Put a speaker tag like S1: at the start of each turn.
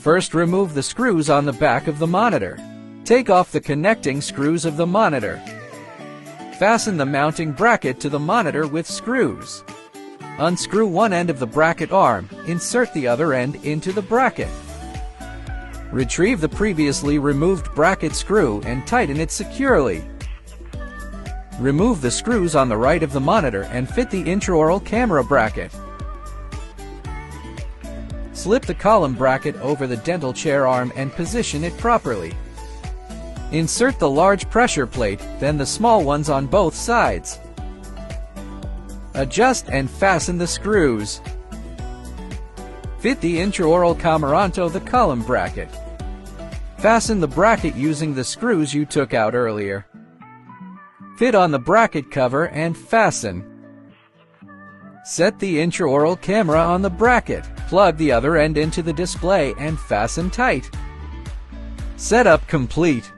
S1: First, remove the screws on the back of the monitor. Take off the connecting screws of the monitor. Fasten the mounting bracket to the monitor with screws. Unscrew one end of the bracket arm, insert the other end into the bracket. Retrieve the previously removed bracket screw and tighten it securely. Remove the screws on the right of the monitor and fit the intraoral camera bracket. Slip the column bracket over the dental chair arm and position it properly. Insert the large pressure plate, then the small ones on both sides. Adjust and fasten the screws. Fit the intraoral camera onto the column bracket. Fasten the bracket using the screws you took out earlier. Fit on the bracket cover and fasten. Set the intraoral camera on the bracket. Plug the other end into the display and fasten tight. Setup complete.